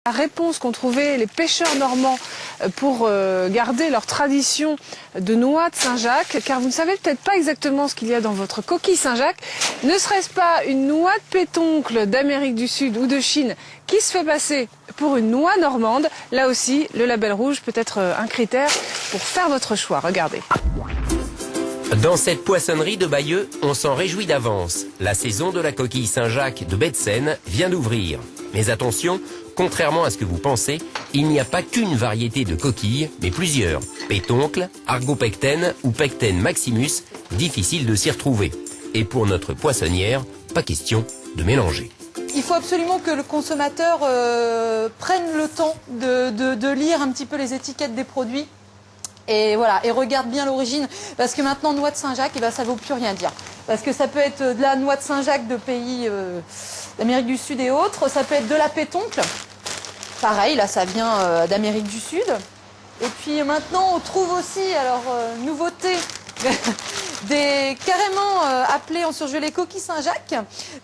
La réponse qu'ont trouvé les pêcheurs normands pour garder leur tradition de noix de Saint-Jacques, car vous ne savez peut-être pas exactement ce qu'il y a dans votre coquille Saint-Jacques, ne serait-ce pas une noix de pétoncle d'Amérique du Sud ou de Chine qui se fait passer pour une noix normande? Là aussi, le label rouge peut être un critère pour faire votre choix. Regardez. Dans cette poissonnerie de Bayeux, on s'en réjouit d'avance. La saison de la coquille Saint-Jacques de baie de Seine vient d'ouvrir. Mais attention, contrairement à ce que vous pensez, il n'y a pas qu'une variété de coquilles, mais plusieurs. Pétoncle, argopectène ou pectène maximus, difficile de s'y retrouver. Et pour notre poissonnière, pas question de mélanger. Il faut absolument que le consommateur prenne le temps de lire un petit peu les étiquettes des produits. Et voilà, et regarde bien l'origine, parce que maintenant noix de Saint-Jacques, ça ne vaut plus rien dire. Parce que ça peut être de la noix de Saint-Jacques de pays d'Amérique du Sud et autres, ça peut être de la pétoncle, pareil, là ça vient d'Amérique du Sud. Et puis maintenant on trouve aussi, alors nouveauté, carrément appelés en surgelé coquille Saint-Jacques.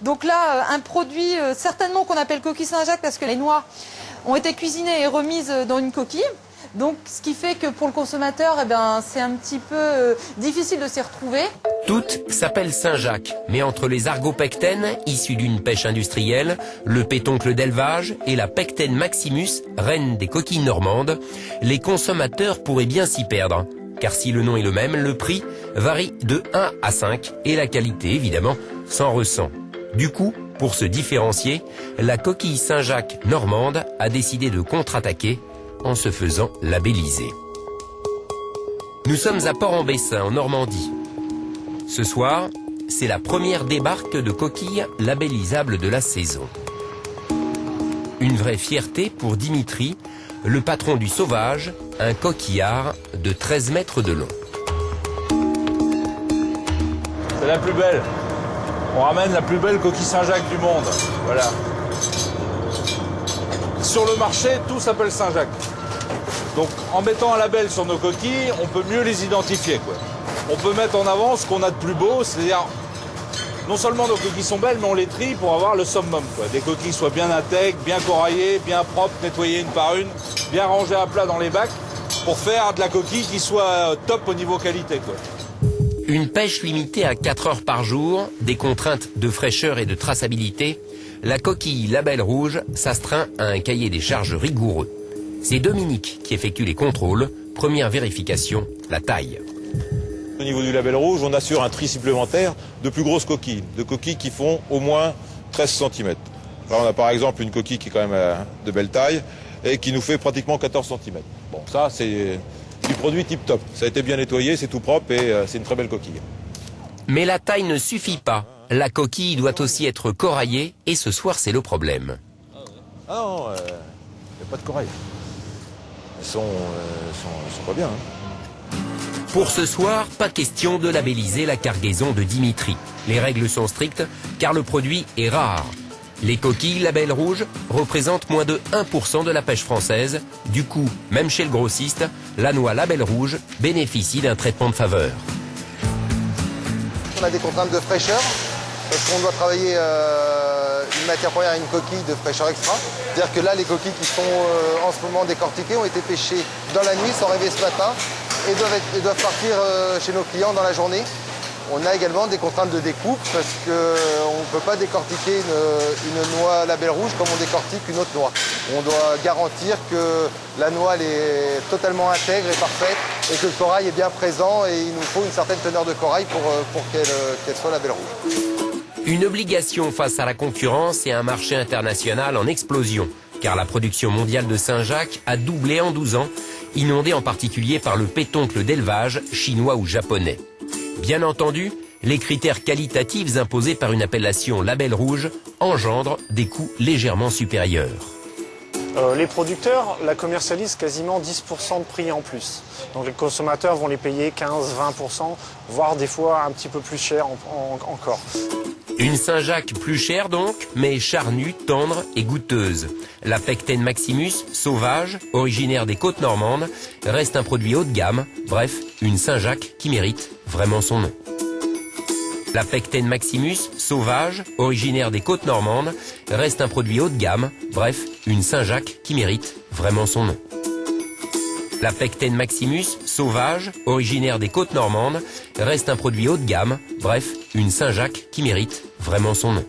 Donc là, un produit certainement qu'on appelle coquille Saint-Jacques parce que les noix ont été cuisinées et remises dans une coquille. Donc, ce qui fait que pour le consommateur, c'est un petit peu difficile de s'y retrouver. Toutes s'appellent Saint-Jacques, mais entre les argopectènes, issus d'une pêche industrielle, le pétoncle d'élevage et la pectène maximus, reine des coquilles normandes, les consommateurs pourraient bien s'y perdre. Car si le nom est le même, le prix varie de 1 à 5 et la qualité, évidemment, s'en ressent. Du coup, pour se différencier, la coquille Saint-Jacques normande a décidé de contre-attaquer en se faisant labelliser. Nous sommes à Port-en-Bessin, en Normandie. Ce soir, c'est la première débarque de coquilles labellisables de la saison. Une vraie fierté pour Dimitri, le patron du Sauvage, un coquillard de 13 mètres de long. C'est la plus belle. On ramène la plus belle coquille Saint-Jacques du monde. Voilà. Sur le marché, tout s'appelle Saint-Jacques. Donc en mettant un label sur nos coquilles, on peut mieux les identifier, quoi. On peut mettre en avant ce qu'on a de plus beau, c'est-à-dire non seulement nos coquilles sont belles, mais on les trie pour avoir le summum, quoi. Des coquilles soient bien intègres, bien coraillées, bien propres, nettoyées une par une, bien rangées à plat dans les bacs, pour faire de la coquille qui soit top au niveau qualité, quoi. Une pêche limitée à 4 heures par jour, des contraintes de fraîcheur et de traçabilité, la coquille label rouge s'astreint à un cahier des charges rigoureux. C'est Dominique qui effectue les contrôles. Première vérification, la taille. Au niveau du label rouge, on assure un tri supplémentaire de plus grosses coquilles, de coquilles qui font au moins 13 cm. Là, on a par exemple une coquille qui est quand même de belle taille et qui nous fait pratiquement 14 cm. Bon, ça, c'est du produit tip top. Ça a été bien nettoyé, c'est tout propre et c'est une très belle coquille. Mais la taille ne suffit pas. La coquille doit aussi être coraillée et ce soir, c'est le problème. Ah non, il n'y a pas de corail. Ils sont pas bien. Hein. Pour ce soir, pas question de labelliser la cargaison de Dimitri. Les règles sont strictes car le produit est rare. Les coquilles label rouge représentent moins de 1% de la pêche française. Du coup, même chez le grossiste, la noix label rouge bénéficie d'un traitement de faveur. On a des contraintes de fraîcheur parce qu'on doit travailler une matière première et une coquille de fraîcheur extra. C'est-à-dire que là, les coquilles qui sont en ce moment décortiquées ont été pêchées dans la nuit, sont réveillées ce matin et doivent partir chez nos clients dans la journée. On a également des contraintes de découpe parce qu'on ne peut pas décortiquer une noix label rouge comme on décortique une autre noix. On doit garantir que la noix elle est totalement intègre et parfaite et que le corail est bien présent et il nous faut une certaine teneur de corail pour qu'elle soit label rouge. Une obligation face à la concurrence et un marché international en explosion, car la production mondiale de Saint-Jacques a doublé en 12 ans, inondée en particulier par le pétoncle d'élevage chinois ou japonais. Bien entendu, les critères qualitatifs imposés par une appellation label rouge engendrent des coûts légèrement supérieurs. Les producteurs la commercialisent quasiment 10% de prix en plus. Donc les consommateurs vont les payer 15-20%, voire des fois un petit peu plus cher encore. Une Saint-Jacques plus chère donc, mais charnue, tendre et goûteuse. La pectène maximus, sauvage, originaire des côtes normandes, reste un produit haut de gamme. Bref, une Saint-Jacques qui mérite vraiment son nom. La Pecten Maximus, sauvage, originaire des côtes normandes, reste un produit haut de gamme, bref, une Saint-Jacques qui mérite vraiment son nom. La Pecten Maximus, sauvage, originaire des côtes normandes, reste un produit haut de gamme, bref, une Saint-Jacques qui mérite vraiment son nom.